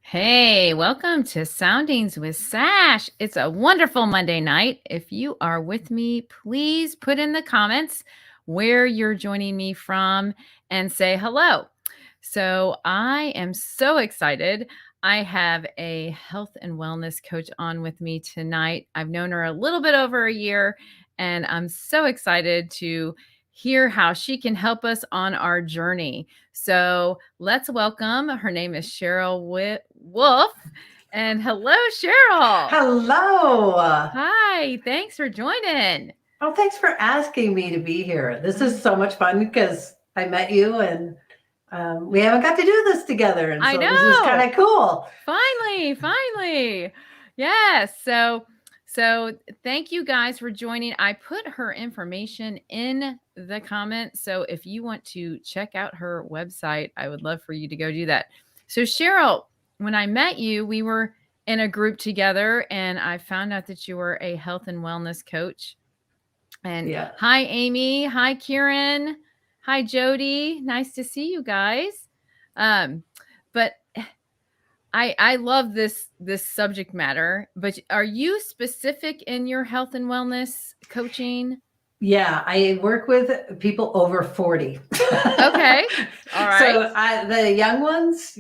Hey, welcome to Soundings with Sash. It's a wonderful Monday night. If you are with me, please put in the comments where you're joining me from and say hello. So I am so excited. I have a health and wellness coach on with me tonight. I've known her a little bit over a year, and I'm so excited to hear how she can help us on our journey. So let's welcome, her name is Cheryl Wolf. And hello, Cheryl. Hello. Hi, thanks for joining. Oh, thanks for asking me to be here. This is so much fun because I met you and we haven't got to do this together. And so this is kind of cool. Finally. Yes. So thank you guys for joining. I put her information in the comments. So if you want to check out her website, I would love for you to go do that. So Cheryl, when I met you, we were in a group together and I found out that you were a health and wellness coach. And Hi, Amy. Hi, Kieran. Hi, Jody. Nice to see you guys. But I love this subject matter, but are you specific in your health and wellness coaching? Yeah, I work with people over 40. Okay. All right. So the young ones,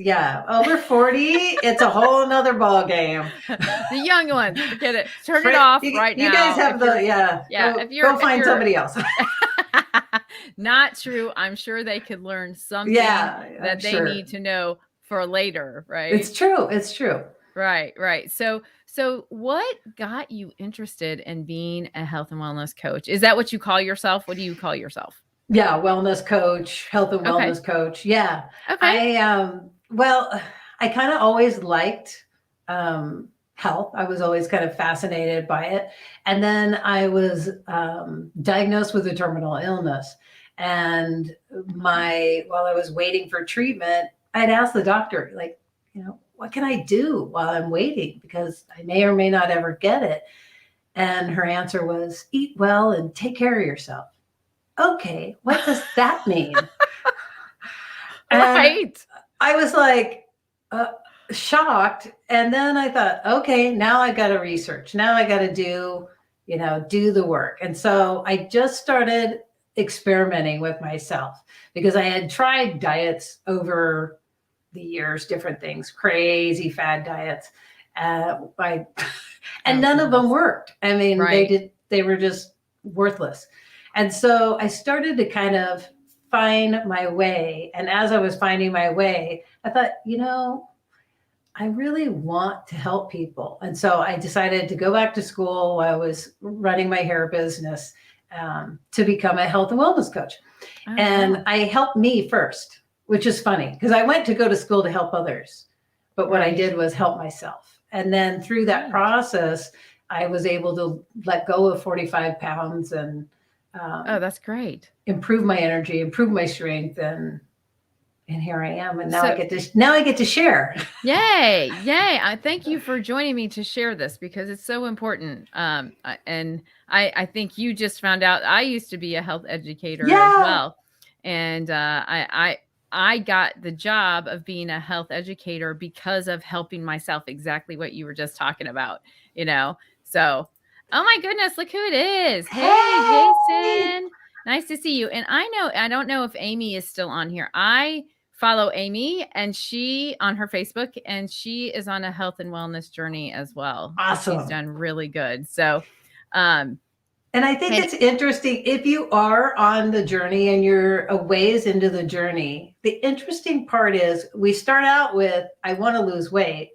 over 40, it's a whole nother ball game. The young ones, forget it. Turn it off right now. You guys have go find somebody else. Not true. I'm sure they could learn something that they need to know for later, right? It's true. Right. So what got you interested in being a health and wellness coach? Is that what you call yourself? What do you call yourself? Yeah, wellness coach, health and wellness coach. Yeah. Okay. I kind of always liked health. I was always kind of fascinated by it. And then I was diagnosed with a terminal illness. And while I was waiting for treatment, I'd asked the doctor, what can I do while I'm waiting? Because I may or may not ever get it. And her answer was, eat well and take care of yourself. Okay, what does that mean? Right. I was like shocked. And then I thought, okay, now I got to research. Now I got to do the work. And so I just started experimenting with myself because I had tried diets over the years, different things, crazy fad diets. And none of them worked. I mean, they were just worthless. And so I started to kind of find my way. And as I was finding my way, I thought, I really want to help people. And so I decided to go back to school while I was running my hair business to become a health and wellness coach. And I helped me first, which is funny because I went to go to school to help others. But what I did was help myself. And then through that process, I was able to let go of 45 pounds and that's great. Improve my energy, improve my strength, and here I am. And now I get to share. Yay! Thank you for joining me to share this because it's so important. And I think you just found out I used to be a health educator as well, and I got the job of being a health educator because of helping myself, exactly what you were just talking about, you know? So, oh my goodness, look who it is. Hey, Hey! Jason. Nice to see you. And I don't know if Amy is still on here. I follow Amy and she on her Facebook and she is on a health and wellness journey as well. And she's Awesome. done really good. So, um, And I think and it's interesting if you are on the journey and you're a ways into the journey. The interesting part is we start out with, I want to lose weight.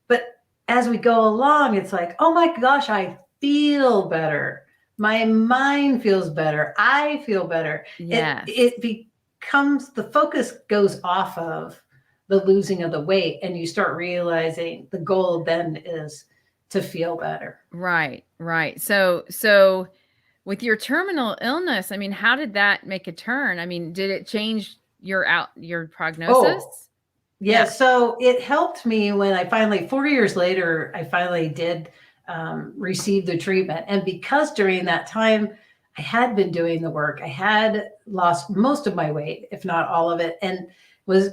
But as we go along, it's like, oh my gosh, I feel better. My mind feels better. I feel better. yes. It becomes the focus goes off of the losing of the weight, and you start realizing the goal then is to feel better. Right, right. So with your terminal illness, I mean, how did that make a turn? I mean, did it change your Oh, prognosis? yeah, Yeah. so it helped me when I finally, 4 years later, I finally did receive the treatment. And because during that time, I had been doing the work, I had lost most of my weight, if not all of it, and was,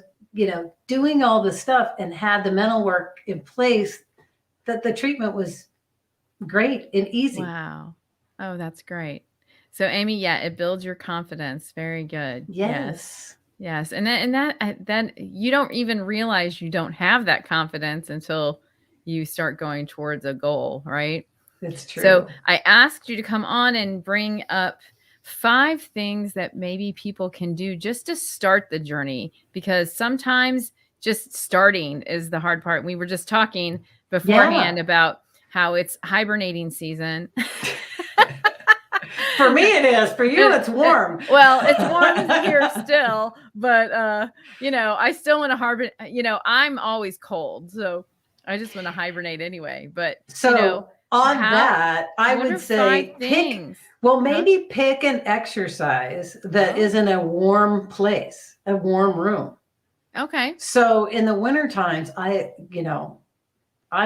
doing all the stuff and had the mental work in place, that the treatment was great and easy. Wow. Oh, that's great. So Amy, yeah, it builds your confidence. Very good. Yes. Yes, Yes. And then you don't even realize you don't have that confidence until you start going towards a goal, right? it's So true. I asked you to come on and bring up 5 things that maybe people can do just to start the journey, because sometimes just starting is the hard part. We were just talking beforehand Yeah. about how it's hibernating season. For me, it is. For you, And, it's warm. well, it's warm here still, but I still want to hibernate. I'm always cold, so I just want to hibernate anyway. But So on how? that, I What would are 5 say things? Huh? maybe pick an exercise that is Oh, in a warm place, a warm room. okay. So in the winter times, I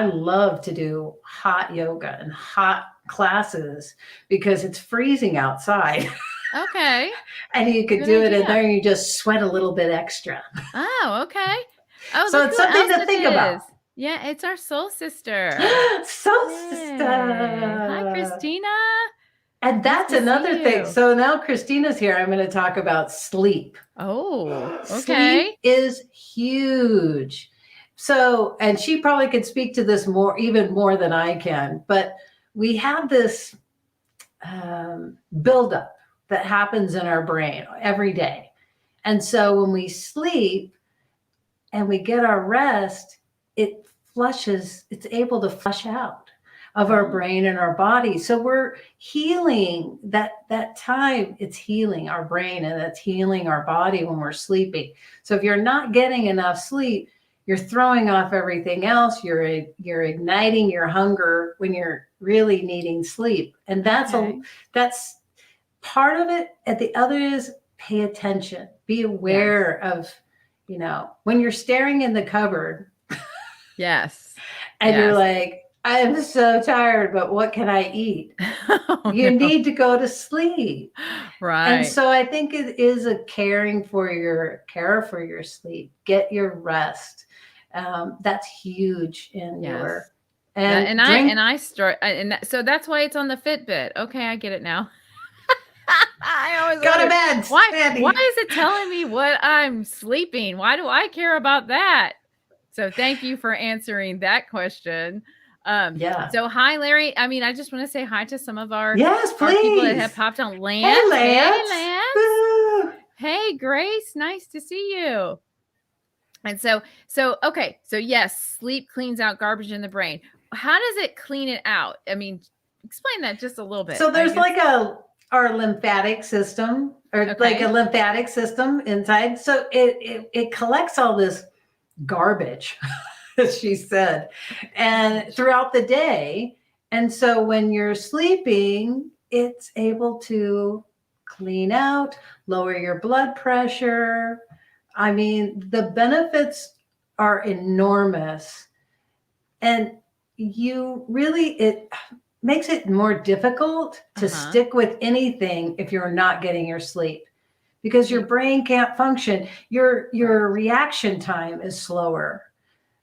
love to do hot yoga and hot classes because it's freezing outside Okay. and you could Good do it in idea. there and you just sweat a little bit extra. Oh, okay. Oh, So look it's who something else to it think about. is. Yeah, it's our soul sister. So Yay. Hi, sister. Christina. And Nice that's to another see thing. you. So now Christina's here. I'm going to talk about sleep. Oh, Sleep okay. is huge. So, and she probably could speak to this more, even more than I can, but we have this buildup that happens in our brain every day. And so when we sleep and we get our rest, it's able to flush out of our Oh, brain and our body. So we're healing that time. It's healing our brain and it's healing our body when we're sleeping. So if you're not getting enough sleep, you're throwing off everything else. You're igniting your hunger when you're really needing sleep. And okay. that's part of it. And the other is pay attention. Be Yes. aware of, when you're staring in the cupboard Yes. and you're Yes. like, I'm so tired, but what can I eat? Oh, You no. need to go to sleep. And Right. so I think it is a care for your sleep. Get your rest. That's huge in Yes. your That and and drink. I start and that, so that's why it's on the Fitbit. Okay, I get it now. I always Go to wondered bed, why Sandy. is it telling me what I'm sleeping? Why do I care about that? So thank you for answering that question. Yeah. So hi Larry. I mean, I just want to say hi to some of Yes, our people that have please. popped on. Hey, Lance. Hey Lance. Lance. Woo. Hey Grace, nice to see you. And so okay, so yes, sleep cleans out garbage in the brain. How does it clean it out? I mean, explain that just a little bit. So I there's guess. like our lymphatic system, or like a Okay. lymphatic system inside. So it collects all this garbage, as she said, and Garbage. throughout the day. And so when you're sleeping, it's able to clean out, lower your blood pressure. I mean, the benefits are enormous. And it makes it more difficult to Uh-huh. stick with anything if you're not getting your sleep, because your Yeah, brain can't function. Your right, reaction time is slower.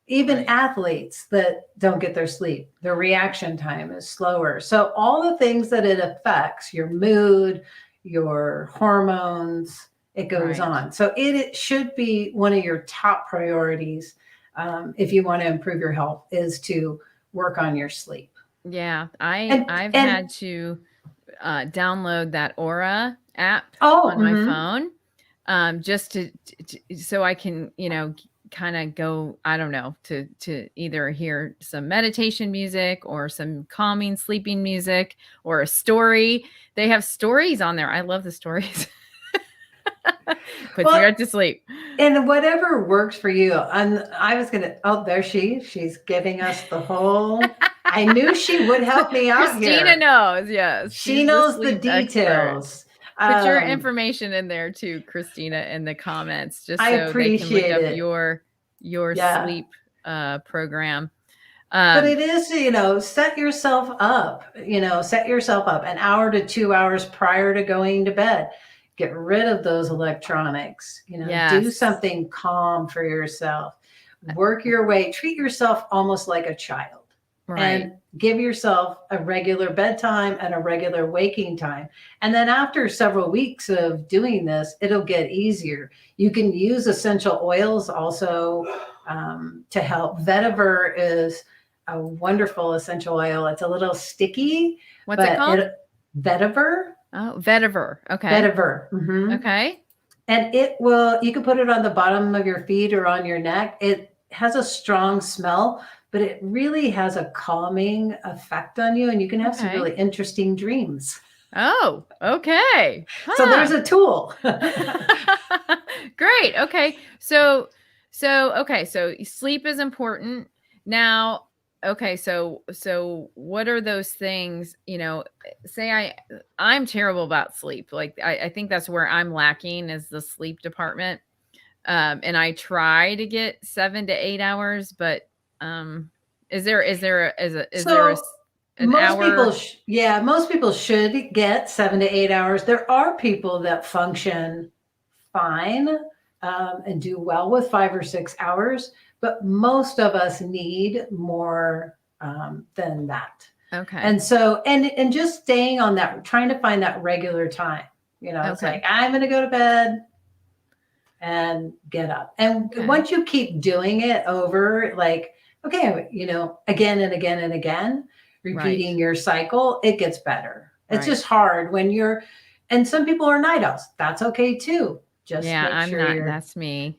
Even right. athletes that don't get their sleep, their reaction time is slower. So all the things that it affects, your mood, your hormones, it goes Right. on. So it should be one of your top priorities, if you want to improve your health, is to work on your sleep. Yeah, I And I've and had to download that Aura app oh, on my phone, just so I can, kind of go, I don't know, to either hear some meditation music or some calming sleeping music or a story. They have stories on there. I love the stories. Puts me well, right to sleep. and whatever works for you. And I was gonna. Oh, there she's giving us the whole. I knew she would help me out Christina here. knows. Yes, She she's the knows the sleep expert. details. Put your Um, information in there too, Christina, in the comments, just I so they can look appreciate up it. your Yeah. sleep program. But Um, it is, set yourself up an hour to 2 hours prior to going to bed. Get rid of those electronics, do yes, something calm for yourself. Work your way, treat yourself almost like a child, right. and give yourself a regular bedtime and a regular waking time. And then after several weeks of doing this, it'll get easier. You can use essential oils also, to help. Vetiver is a wonderful essential oil. It's a little sticky, What's it but called? it vetiver, Oh, vetiver. Okay. vetiver. Okay. And it will, you can put it on the bottom of your feet or on your neck. It has a strong smell, but it really has a calming effect on you, and you can have some Okay. really interesting dreams. Oh, okay. So there's Huh. a tool. Great. Okay. Okay, so sleep is important. Now, okay, so what are those things, say I'm terrible about sleep. Like I think that's where I'm lacking is the sleep department. And I try to get 7 to 8 hours, but is there So an hour? most people should get 7 to 8 hours. There are people that function fine, and do well with 5 or 6 hours, but most of us need more, than that. Okay. And so, and just staying on that, trying to find that regular time. It's like Okay. I'm going to go to bed and get up. And Okay. once you keep doing it over, like, okay, again and again and again, Right. repeating your cycle, it gets better. It's Right. just hard and some people are night owls. That's okay too. Just Yeah, make I'm sure not, you're. that's me.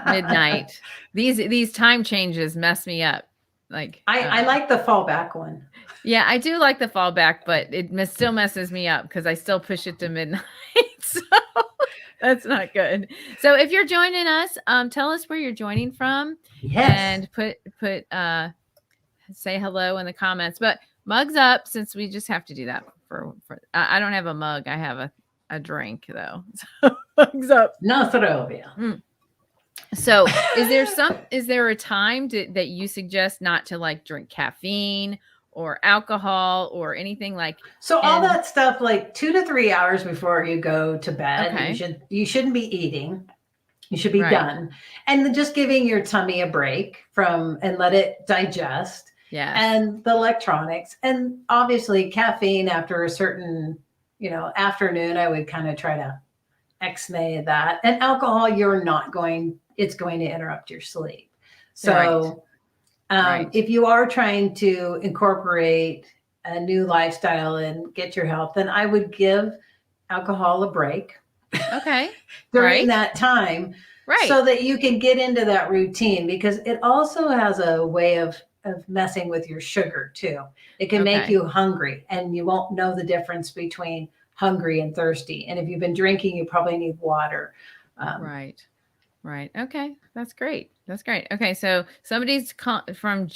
Midnight. These time changes mess me up. Like, I like the fallback one. yeah, I do like the fallback, but still messes me up because I still push it to midnight. So that's not good. So if you're joining us, tell us where you're joining from Yes. and say hello in the comments. But mugs up, since we just have to do that for I don't have a mug. I have a drink though. So mugs up. No Nostrovia. Mm. So, is there a time that you suggest not to like drink caffeine or alcohol or anything like So all in that stuff, like 2 to 3 hours before you go to bed, okay, you shouldn't be eating. You should be right. done. And then just giving your tummy a break from and let it digest, Yes. and the electronics. And obviously caffeine after a certain, afternoon, I would kind of try to X-nay that. And alcohol, it's going to interrupt your sleep. Right. So, Right. if you are trying to incorporate a new lifestyle and get your health, then I would give alcohol a break Okay. during Right. that time, Right. so that you can get into that routine, because it also has a way of messing with your sugar too. It can make Okay. you hungry, and you won't know the difference between hungry and thirsty. And if you've been drinking, you probably need water. Um, Right. Right. Okay. That's great. That's great. Okay, so somebody's from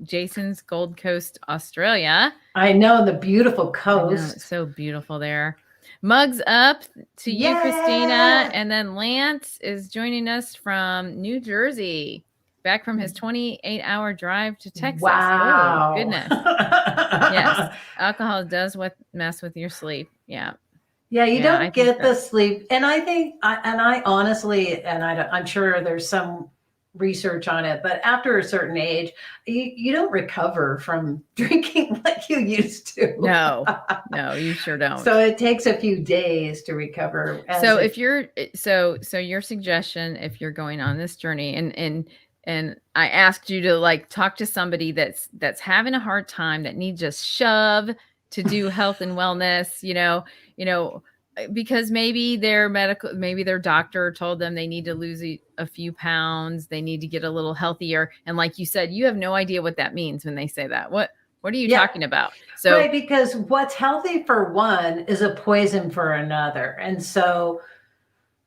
Jason's Gold Coast, Australia. I know, the beautiful I know, it's coast. so beautiful there. Mugs up to you, Christina. Yeah. And then Lance is joining us from New Jersey, back from his 28-hour drive to Texas. Oh, Wow. goodness. Yes. Alcohol does what mess with your sleep. Yeah. Yeah, you Yeah, I don't think get the that. sleep, and I think, and I honestly, and I'm sure there's some research on it, but after a certain age, you don't recover from drinking like you used to. No. No, you sure So don't. it takes a few days to recover, as So if if you're so your suggestion, if you're going on this journey, and I asked you to like talk to somebody that's having a hard time, that needs a shove to do health and wellness, because maybe their doctor told them they need to lose a few pounds, they need to get a little healthier, and like you said, you have no idea what that means when they say that. What are you yeah, talking about? So right, because what's healthy for one is a poison for another. And so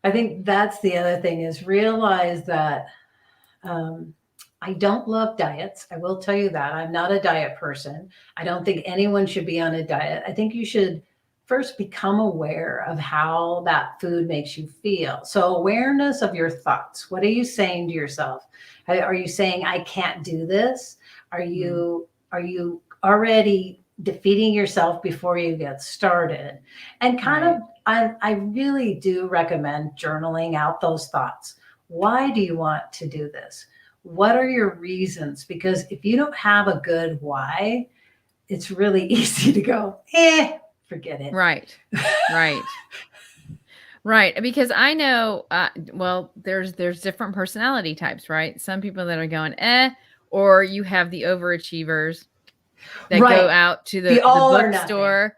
I think that's the other thing, is realize that Um, I don't love diets. I will tell you that. I'm not a diet person. I don't think anyone should be on a diet. I think you should first become aware of how that food makes you feel. So, awareness of your thoughts. What are you saying to yourself? Are you saying, I can't do this? mm, Are you already defeating yourself before you get started? And kind of, right, I really do recommend journaling out those thoughts. Why do you want to do this? What are your reasons? Because if you don't have a good why, it's really easy to go, forget it. right, right. Right, because I know, well, there's different personality types, right? Some people that are going, or you have the overachievers that go Right. out to The the all or nothing. bookstore,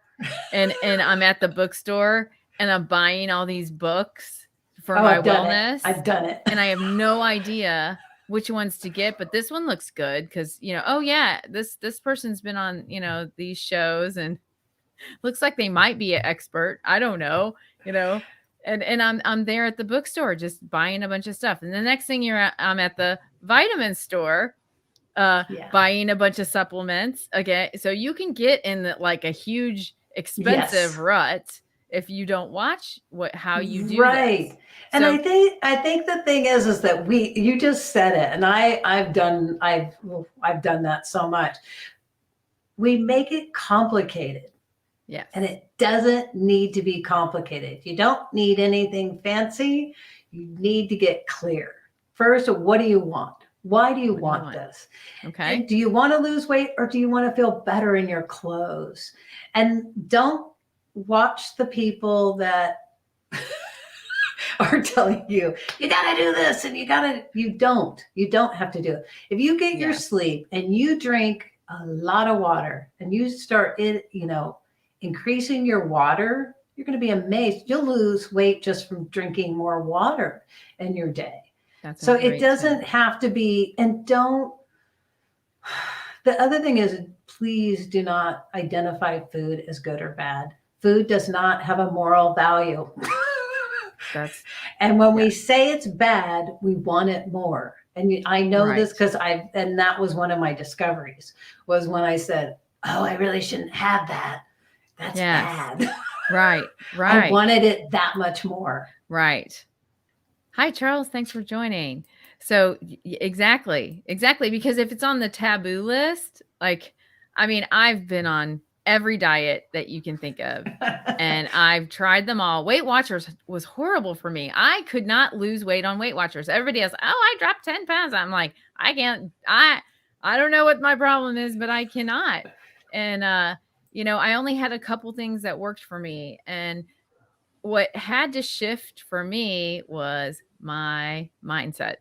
and I'm at the bookstore and I'm buying all these books for Oh, my I've done it. wellness, I've done it. and I have no idea which ones to get, but this one looks good because, oh yeah, this person's been on, these shows, and looks like they might be an expert. I don't know, you know. And I'm there at the bookstore just buying a bunch of stuff. And the next thing I'm at the vitamin store Yeah. buying a bunch of supplements. Okay. So you can get in like a huge expensive Yes. rut if you don't watch how you do this. Right. And So I think the thing is that you just said it, and I've done that so much. We make it complicated. And yes, it doesn't need to be complicated. You don't need anything fancy. You need to get clear. First, what do you want? Why do you what do you want want? this? And Okay. do you want to lose weight, or do you want to feel better in your clothes? And don't watch the people that are telling you, you got to do this, and you don't have to do it. If you get your Yes, sleep and you drink a lot of water and you start it, increasing your water, you're going to be amazed. You'll lose weight just from drinking more water in your day. that's a So it great tip. doesn't have to be, and don't, the other thing is, please do not identify food as good or bad. Food does not have a moral value. That's And when we yes, say it's bad, we want it more. And I know this right. because and that was one of my discoveries, was when I said, oh, I really shouldn't have that. That's Yes, bad. right, I right, wanted it that much more. right. Hi, Charles. Thanks for joining. So, exactly, exactly. Because if it's on the taboo list, like, I mean, I've been on every diet that you can think of, and I've tried them all. Weight Watchers was horrible for me. I could not lose weight on Weight Watchers. Everybody else, oh, I dropped 10 pounds. I'm like, I can't, I don't know what my problem is, but I cannot. And, I only had a couple things that worked for me. And what had to shift for me was my mindset.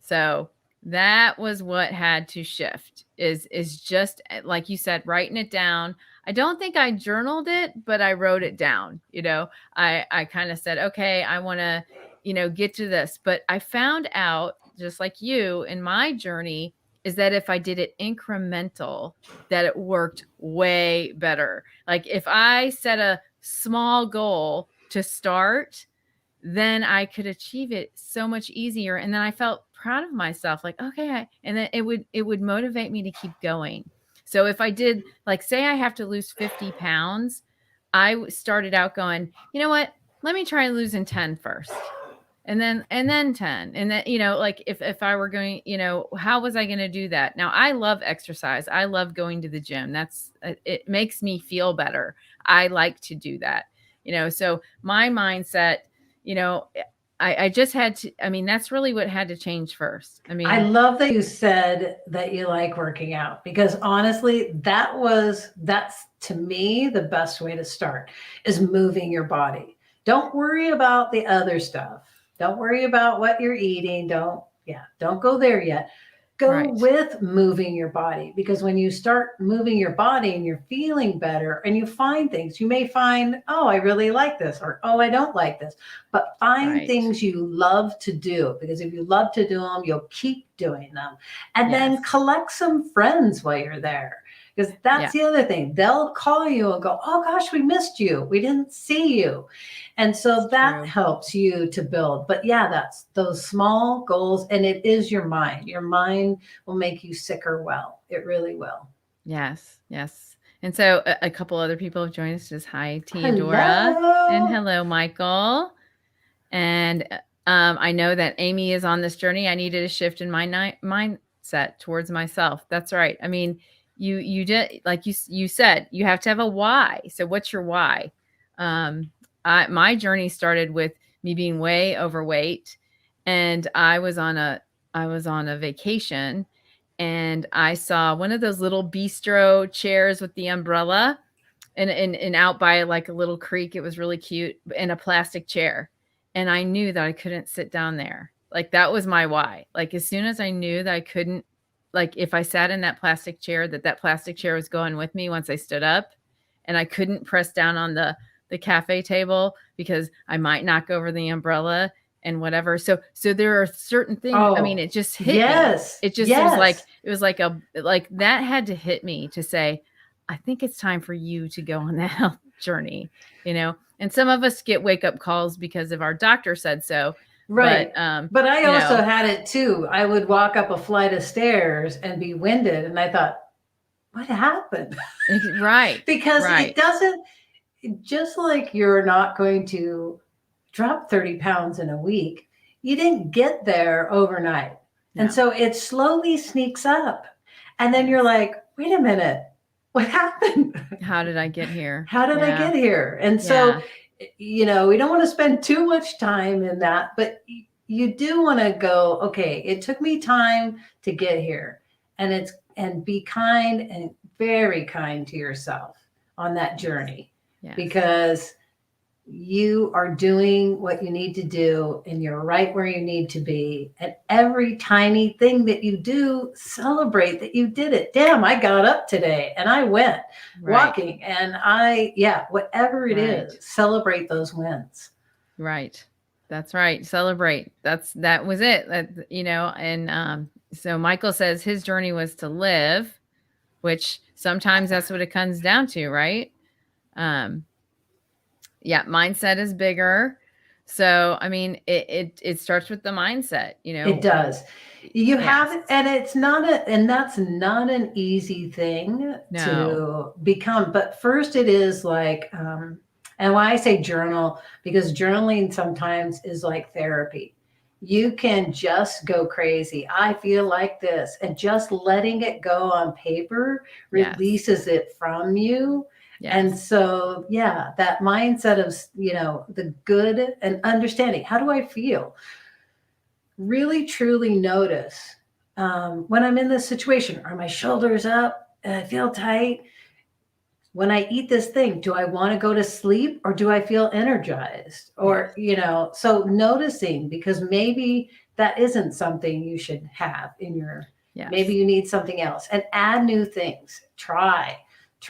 So that was what had to shift, is just like you said, writing it down. I don't think I journaled it, but I wrote it down. I kind of said, okay, I want to, get to this. But I found out, just like you in my journey, is that if I did it incremental, that it worked way better. Like if I set a small goal to start, then I could achieve it so much easier. And then I felt proud of myself, like, okay, and then it would motivate me to keep going. So if I did, like, say I have to lose 50 pounds, I started out going, you know what? Let me try losing 10 first. And then 10. And then, like if I were going, how was I going to do that? Now I love exercise. I love going to the gym. It makes me feel better. I like to do that. So my mindset, you know, I just had to, I mean, that's really what had to change first. I I mean, love that you said that you like working out because honestly, that's to me the best way to start is moving your body. Don't worry about the other stuff. Don't worry about what you're eating. Don't go there yet. Go right, with moving your body because when you start moving your body and you're feeling better and you find things, you may find, oh, I really like this, or oh, I don't like this. But find right. things you love to do because if you love to do them, you'll keep doing them. And then Yes. collect some friends while you're there. Because Yeah, that's the other thing. They'll call you and go, oh gosh, we missed you. We didn't see you. And it's so that true. helps you to build. But yeah, that's those small goals. And it is your mind. Your mind will make you sicker well. It really will. Yes, yes. And so a couple other people have joined us. Just hi, Theodora, and Hello. hello, Michael. And I know that Amy is on this journey. I needed a shift in my mindset towards myself. That's right. I mean, you did, like you said, you have to have a why. So what's your why? Um, my journey started with me being way overweight, and I was on a vacation, and I saw one of those little bistro chairs with the umbrella, and out by like a little creek. It was really cute, in a plastic chair. And I knew that I couldn't sit down there. Like that was my why. Like as soon as I knew that I couldn't, like if I sat in that plastic chair, that plastic chair was going with me once I stood up, and I couldn't press down on the cafe table because I might knock over the umbrella and whatever. So there are certain things. I mean, Oh, it just hit me. yes. It Yes. was like a like that had to hit me to say, I think it's time for you to go on that health journey. And some of us get wake up calls because of our doctor said so, but Right. But I you also know, had it too. I would walk up a flight of stairs and be winded. And I thought, what happened? right, Because it right. doesn't, just like you're not going to drop 30 pounds in a week, you didn't get there overnight. And No. so it slowly sneaks up. And then you're Yes. like, wait a minute, what happened? How did I get here? How did I Yeah. get here? And so, Yeah. we don't want to spend too much time in that, but you do want to go, okay, it took me time to get here. And be kind and very kind to yourself on that Yes. journey Yes. because you are doing what you need to do and you're right where you need to be. And every tiny thing that you do, celebrate that you did it. Damn, I got up today and I went Right. walking and whatever it Right. is, celebrate those wins. Right. That's right. Celebrate. That was it. And so Michael says his journey was to live, which sometimes that's what it comes down to, right? Um, yeah, mindset is bigger. So, I mean, it starts with the mindset, It does. You Yes. have, and and that's not an easy thing No. to become. But first, it is like, and why I say journal, because journaling sometimes is like therapy. You can just go crazy. I feel like this, and just letting it go on paper Yes. releases it from you. And Yes. so, yeah, that mindset of, the good and understanding. How do I feel? Really truly notice when I'm in this situation. Are my shoulders up? And I feel tight. When I eat this thing, do I want to go to sleep or do I feel energized? Or, Yes. so noticing because maybe that isn't something you should have in maybe Yes. you need something else and add new things. Try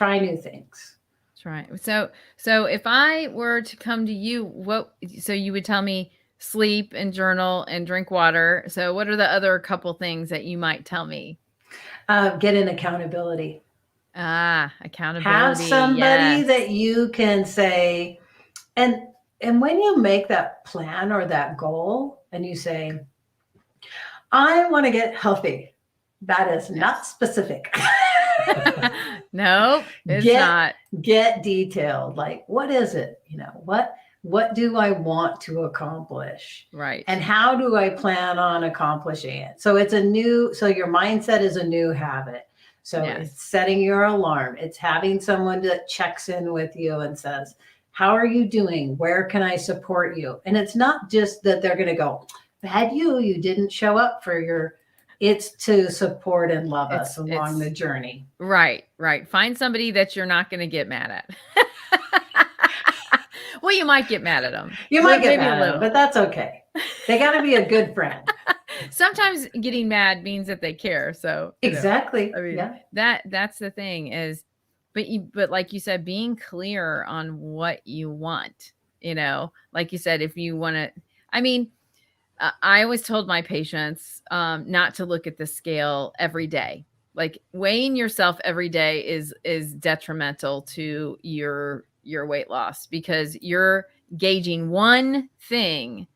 new things. That's right. So if I were to come to you, so you would tell me sleep and journal and drink water. So what are the other couple things that you might tell me? Get an accountability. Ah, Have accountability. somebody Yes. that you can say, and when you make that plan or that goal and you say, I want to get healthy, that is not Yes. specific. Nope, it's get not. get detailed. Like, what is it? What do I want to accomplish? Right. And how do I plan on accomplishing it? So your mindset is a new habit. So it's Yes. setting your alarm. It's having someone that checks in with you and says, How are you doing? Where can I support you? And it's not just that they're going to go, bad you didn't show up for your, it's to support and love us along the It's journey. right, right. Find somebody that you're not gonna get mad at. Well, you might get mad at them, You might get maybe a mad at them, but little. that's okay. They got to be a good friend. Sometimes getting mad means that they care, so, I Exactly. mean, Yeah. Yeah. that's the thing is but like you said, being clear on what you want, like you said, if you wanna I mean, I always told my patients not to look at the scale every day. Like weighing yourself every day is detrimental to your weight loss because you're gauging one thing,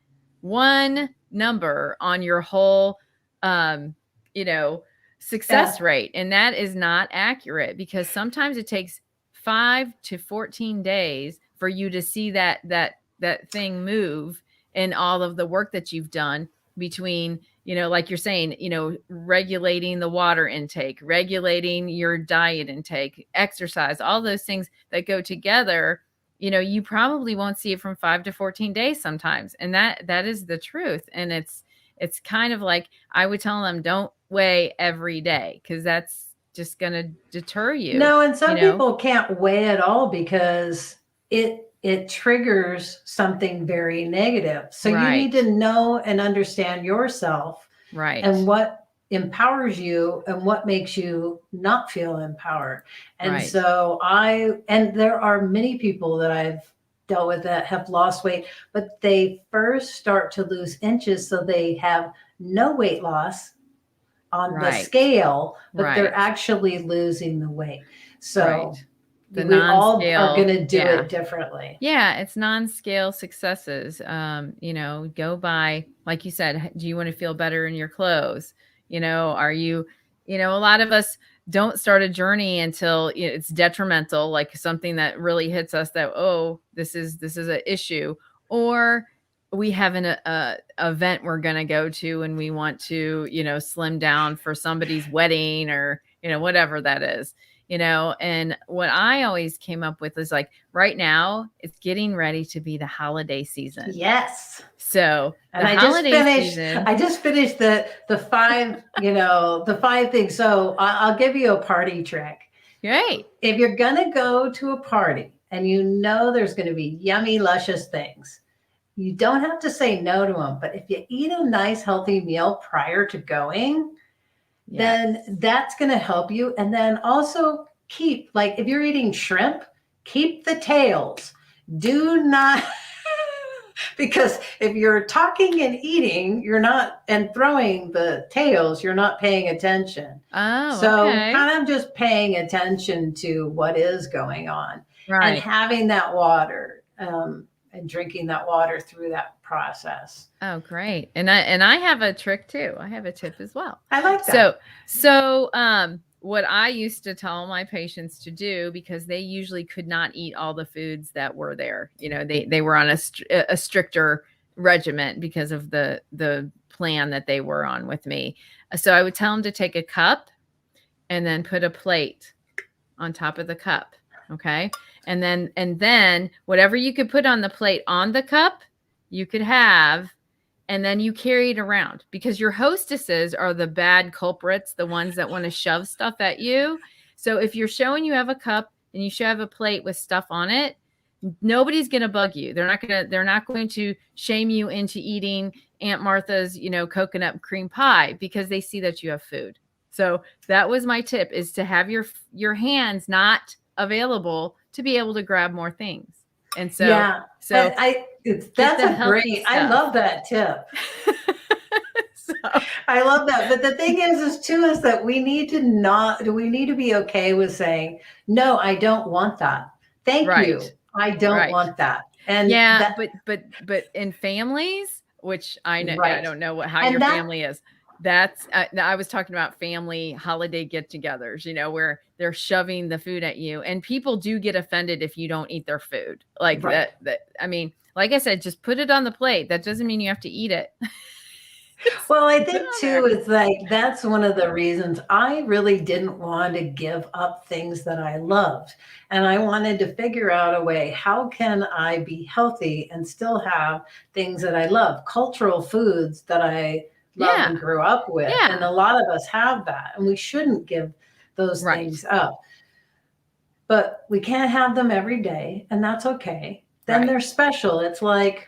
one number on your whole um, you know, success Yeah. rate, and that is not accurate because sometimes it takes 5 to 14 days for you to see that thing move in all of the work that you've done between, like you're saying, regulating the water intake, regulating your diet intake, exercise, all those things that go together. You probably won't see it from 5 to 14 days sometimes. And that is the truth. And it's kind of like I would tell them, don't weigh every day because that's just going to deter you, No, and you some know? people can't weigh at all because it triggers something very negative. So you need Right. to know and understand yourself and Right. what empowers you and what makes you not feel empowered. And Right. and there are many people that I've dealt with that have lost weight, but they first start to lose inches so they have no weight loss on the Right. scale, but they're Right. actually losing the weight. Right. So The we all are going non-scale, to do yeah. it differently. Yeah, it's non-scale successes. Go by, like you said, do you want to feel better in your clothes? Are you, a lot of us don't start a journey until it's detrimental, like something that really hits us that, oh, this is an issue, or we have an event we're going to go to and we want to, slim down for somebody's wedding or, whatever that is. And what I always came up with is like right now it's getting ready to be the holiday season. Yes. So And the I just holiday finished. season, I just finished the five. The five things. So I'll give you a party trick. great. If you're gonna go to a party and you know there's going to be yummy, luscious things, you don't have to say no to them. But if you eat a nice, healthy meal prior to going, Yes. then that's going to help you. And then also keep, like, if you're eating shrimp, keep the tails. Do not, because if you're talking and eating, you're not, and throwing the tails, you're not paying attention. Oh, So, okay. kind of just paying attention to what is going on and Right. having that water and drinking that water through that process. Oh, great. And I have a trick too. I have a tip as well. I like So that. what I used to tell my patients to do because they usually could not eat all the foods that were there. They were on a stricter regiment because of the plan that they were on with me. So I would tell them to take a cup and then put a plate on top of the cup, okay? And then whatever you could put on the plate on the cup, you could have, and then you carry it around because your hostesses are the bad culprits, the ones that want to shove stuff at you. So if you're showing you have a cup and you should have a plate with stuff on it, nobody's going to bug you. They're not going to shame you into eating Aunt Martha's, coconut cream pie because they see that you have food. So that was my tip, is to have your hands not available to be able to grab more things. And so Yeah, and so get that's the a healthy great. I stuff. love that tip. So I love that. But the thing is too is that we need to be okay with saying no. I don't want that. Thank right. you. I don't Right. want that. And Yeah, that but in families, which I right. don't know how your And that family is. That's I was talking about family holiday get-togethers, where they're shoving the food at you, and people do get offended if you don't eat their food. Like right. that I mean, like I said, just put it on the plate. That doesn't mean you have to eat it. It's Well, I been think on too, there. it's like that's one of the reasons I really didn't want to give up things that I loved. And I wanted to figure out a way, how can I be healthy and still have things that I love, cultural foods that I love Yeah. and grew up with. And Yeah. a lot of us have that, and we shouldn't give those Right. things up. But we can't have them every day, and that's okay. Then Right. they're special. It's like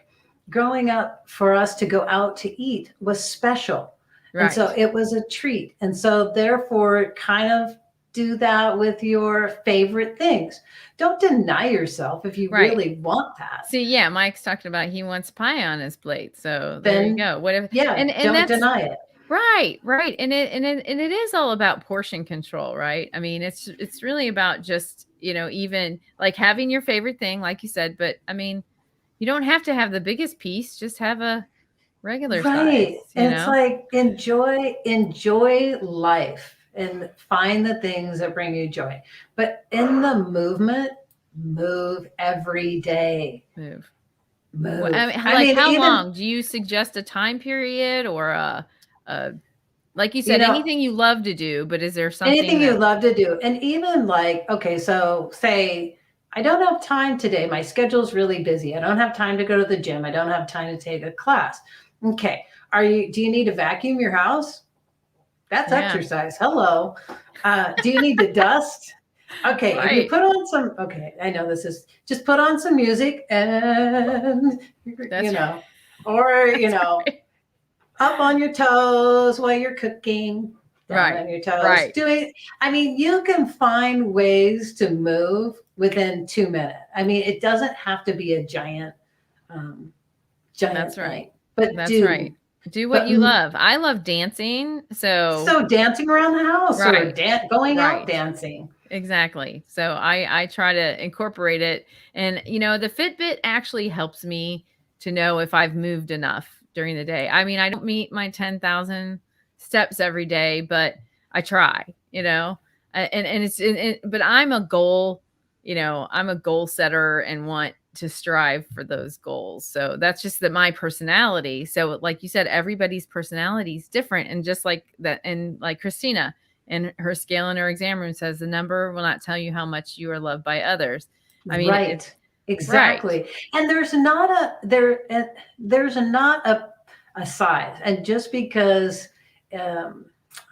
growing up, for us to go out to eat was special. And so Right. it was a treat. And so, therefore, kind of do that with your favorite things. Don't deny yourself if you Right. really want that. See, yeah, Mike's talking about he wants pie on his plate, so there you Then, go. What if yeah, and don't that's deny it. right, right, and it is all about portion control, right? I mean, it's really about just, even, like, having your favorite thing, like you said, but, I mean, you don't have to have the biggest piece, just have a regular size, Right. you And it's know? like enjoy life and find the things that bring you joy. But in the movement, move every day. Move. Well, I Move. mean, I like, mean, how even, long? Do you suggest a time period or a like you you said, know, anything you love to do, but is there something anything you that love to do. And even like, okay, so say I don't have time today. My schedule's really busy. I don't have time to go to the gym. I don't have time to take a class. Okay. Do you need to vacuum your house? That's yeah, exercise. Hello. Do you need to dust? Okay, if you right. put on some, okay, I know this is just put on some music and, That's or, that's right. up on your toes while you're cooking, down Right, on your toes. right. I mean, you can find ways to move within 2 minutes. I mean, it doesn't have to be a um, That's giant right. thing, but That's right. Do what but you love. I love dancing, so so dancing around the house or right, going out right. dancing. Exactly. So I try to incorporate it, and, the Fitbit actually helps me to know if I've moved enough during the day. I mean, I don't meet my 10,000 steps every day, but I try, and but I'm a goal setter and want to strive for those goals. So that's just that my personality. So like you said, everybody's personality is different, and just like that, and like Christina, and her scale in her exam room says the number will not tell you how much you are loved by others. I mean, it's Right. right. Exactly. And there's not a size. And just because um,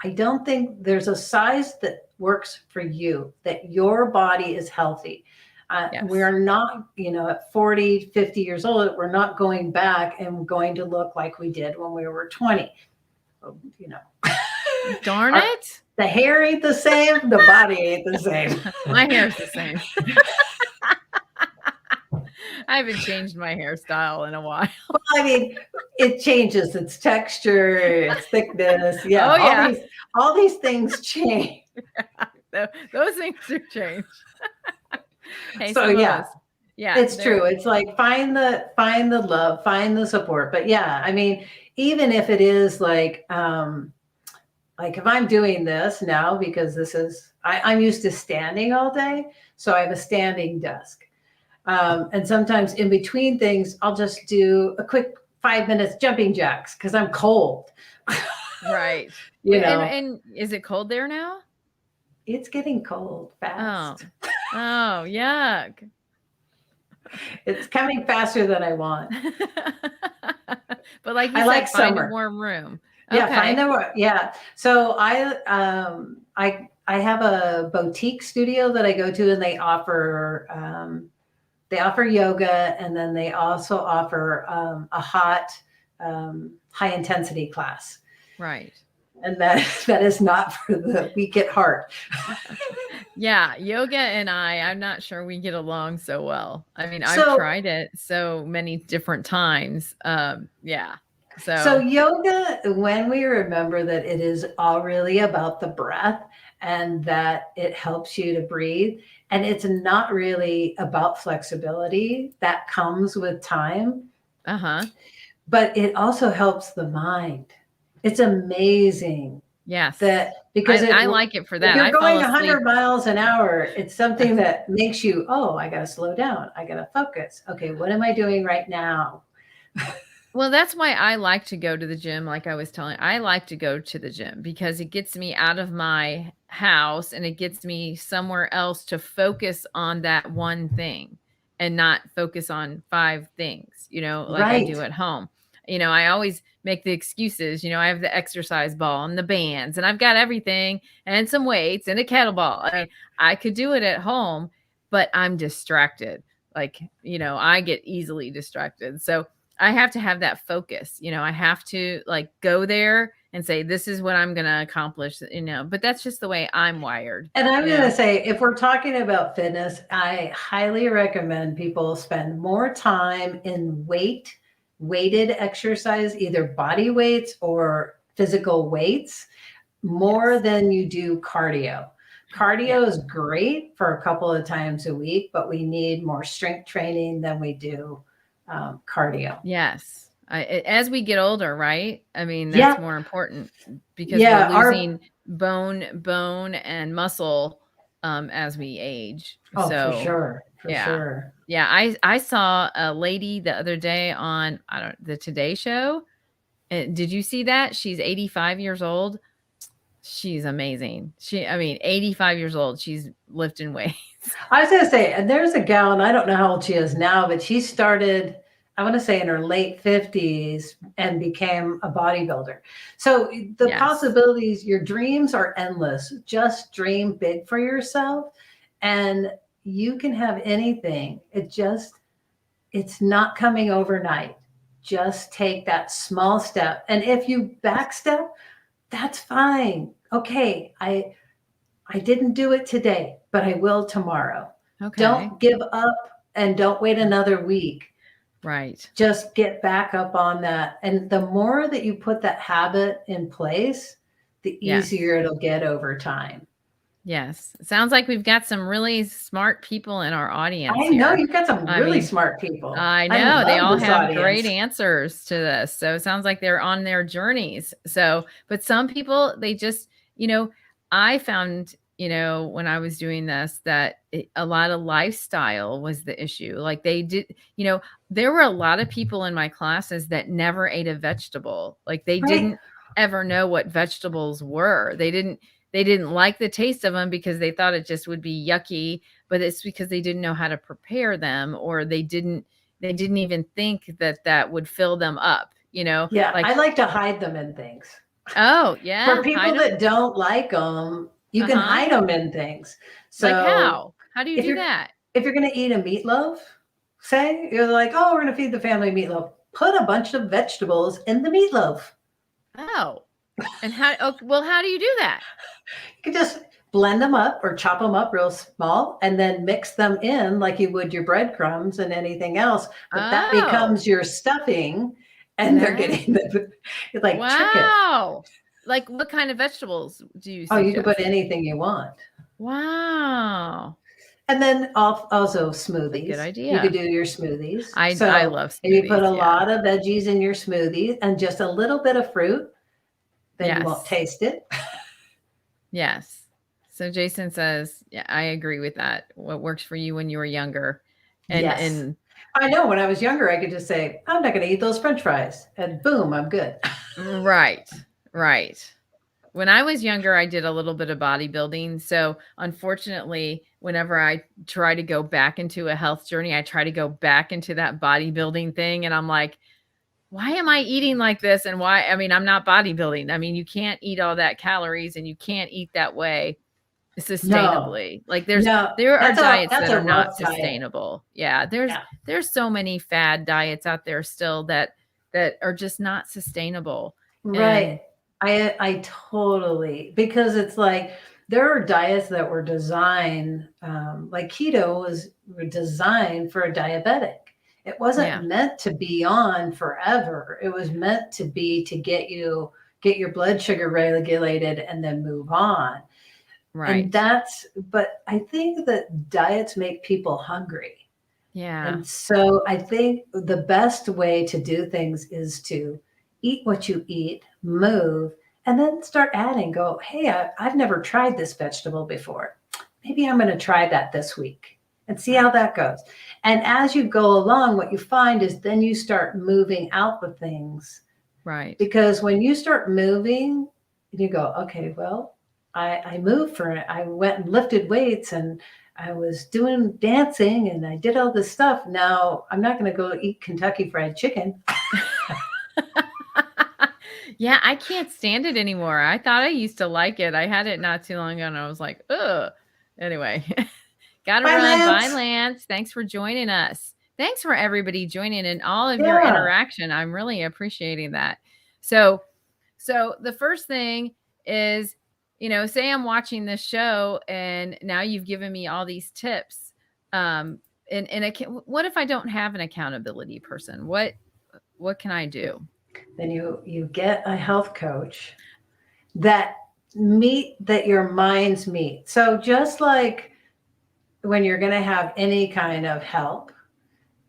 I don't think there's a size that works for you, that your body is healthy. We Yes. are not, at 40, 50 years old, we're not going back and going to look like we did when we were 20. You know, Darn our, it. the hair ain't the same, the body ain't the same. My hair is the same. I haven't changed my hairstyle in a while. I mean, it changes its texture, its thickness. Yeah, Oh yeah. all these things change. Those things do change. Hey, So some of yeah, us. Yeah, it's they're true. It's like find the love, find the support. But yeah, I mean, even if it is like if I'm doing this now, because I'm used to standing all day, so I have a standing desk. And sometimes in between things, I'll just do a quick 5 minutes jumping jacks because I'm cold. right. you know, And is it cold there now? it's getting cold Oh. fast. Oh, yuck. It's coming faster than I want. But like you I like said, find a summer. warm room. Yeah, find Okay. the yeah. So I have a boutique studio that I go to, and they offer yoga, and then they also offer a high intensity class, Right. and that that is not for the weak at heart. Yeah, yoga and I'm not sure we get along so well. I mean, I've So tried it so many different times. Yeah. So So, yoga, when we remember that it is all really about the breath and that it helps you to breathe, and it's not really about flexibility that comes with time, uh-huh. but it also helps the mind. It's amazing Yes. that because I like it for if that. you're I fall going 100 asleep. miles an hour, it's something that makes you, oh, I got to slow down. I got to focus. Okay, what am I doing right now? Well, that's why I like to go to the gym, like I was telling I like to go to the gym because it gets me out of my house and it gets me somewhere else to focus on that one thing and not focus on 5 things, like I do Right. at home. I always make the excuses, I have the exercise ball and the bands and I've got everything and some weights and a kettlebell. I mean, I could do it at home, but I'm distracted. Like, I get easily distracted. So I have to have that focus. I have to like go there and say, this is what I'm going to accomplish, but that's just the way I'm wired, And I'm you going to know? say, if we're talking about fitness, I highly recommend people spend more time in weighted exercise, either body weights or physical weights, more Yes. than you do cardio. Yeah. Cardio is great for a couple of times a week, but we need more strength training than we do cardio. Yes. As we get older, right? I mean, that's Yeah, more important because we're yeah. Our losing bone and muscle as we age. Oh, for So, sure, for yeah. sure. Yeah, I saw a lady the other day on I don't the Today Show. Did you see that? She's 85 years old. She's amazing. I mean, 85 years old, she's lifting weights. I was gonna say, and there's a gal, and I don't know how old she is now, but she started, I want to say in her late 50s and became a bodybuilder. So the Yes. possibilities, your dreams are endless. Just dream big for yourself and you can have anything. It's not coming overnight. Just take that small step. And if you backstep, that's fine. Okay, I didn't do it today, but I will tomorrow. Okay. Don't give up and don't wait another week. Right. Just get back up on that. And the more that you put that habit in place, the Yes. easier it'll get over time. Yes. Sounds like we've got some really smart people in our audience I know here. you've got some I really mean, smart people. I I know they love all this have great audience. answers to this. So it sounds like they're on their journeys. So, but some people, they just, I found, when I was doing this, that a lot of lifestyle was the issue. Like they did, there were a lot of people in my classes that never ate a vegetable. Like they Right. didn't ever know what vegetables were. They didn't like the taste of them because they thought it just would be yucky, but it's because they didn't know how to prepare them or they didn't even think that that would fill them up, Yeah. like, I like to hide them in things. oh, For yeah, hide people them. that don't like them, you can Uh-huh. hide them in things. Like So how? How do you if do you're that? if you're going to eat a meatloaf, say you're like, oh, we're going to feed the family meatloaf. Put a bunch of vegetables in the meatloaf. Oh, and well, how do you do that? You can just blend them up or chop them up real small and then mix them in like you would your breadcrumbs and anything else. But that Oh, becomes your stuffing, and they're that getting the like trick it. wow. Like, what kind of vegetables do you Oh, you can put suggest? anything you want. Wow. And then also That's a good smoothies. You could idea. do your smoothies. I So love if you put smoothies, a yeah. lot of veggies in your smoothie and just a little bit of fruit, then you won't Yes. taste it. Yes. So Jason says, yeah, I agree with that. What works for you when you were younger. And Yes. and I know when I was younger, I could just say, I'm not going to eat those french fries. And boom, I'm good. right. Right. When I was younger, I did a little bit of bodybuilding. So, unfortunately, whenever I try to go back into a health journey, I try to go back into that bodybuilding thing. And I'm like, why am I eating like this? And why? I mean, I'm not bodybuilding. I mean, you can't eat all that calories and you can't eat that way No, sustainably. Like no, there are diets that's that a are not rough diet. sustainable. Yeah, there's Yeah. there's so many fad diets out there still that are just not sustainable. Right. And I totally, because it's like there are diets that were designed, like keto was designed for a diabetic. It wasn't yeah, meant to be on forever. It was meant to be to get your blood sugar regulated and then move on. And right. but I think that diets make people hungry. Yeah. And so I think the best way to do things is to eat what you eat, move, and then start adding. Go, hey, I've never tried this vegetable before. Maybe I'm going to try that this week. and see how Right. that goes. And as you go along, what you find is then you start moving out the things, Right. because when you start moving, you go, okay, well, I moved for it. I went and lifted weights and I was doing dancing and I did all this stuff. Now I'm not going to go eat Kentucky Fried Chicken. Yeah, I can't stand it anymore. I thought I used to like it. I had it not too long ago, and I was like, "Ugh." Anyway, gotta Bye, run. Bye, Lance. Lance. Thanks for joining us. Thanks for everybody joining and all of your Yeah. interaction. I'm really appreciating that. So, so the first thing is, say I'm watching this show and now you've given me all these tips. Um, what if I don't have an accountability person? What can I do? Then you get a health coach that that your minds meet. So just like when you're going to have any kind of help,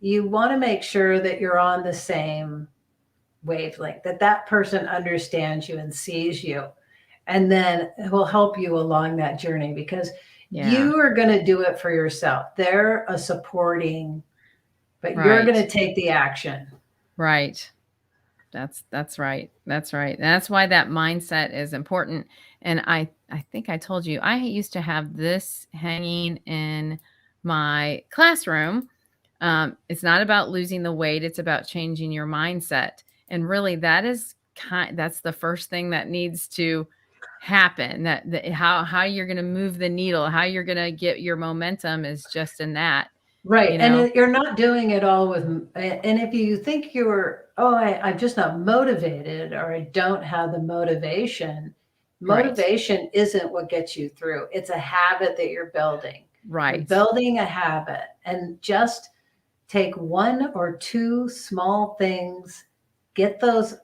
you want to make sure that you're on the same wavelength, that that person understands you and sees you, and then will help you along that journey, because Yeah, you are going to do it for yourself. They're a supporting, but you're going right. to take the action. Right. That's right. That's right. That's why that mindset is important. And I think I told you I used to have this hanging in my classroom. It's not about losing the weight, it's about changing your mindset. And really that's the first thing that needs to happen. That how you're going to move the needle, how you're going to get your momentum is just in that, Right. you And know. you're not doing it all with, and if you think you're, oh, I'm just not motivated or I don't have the motivation, Right. motivation isn't what gets you through. It's a habit that you're building. You're Right. building a habit, and just take one or two small things, get those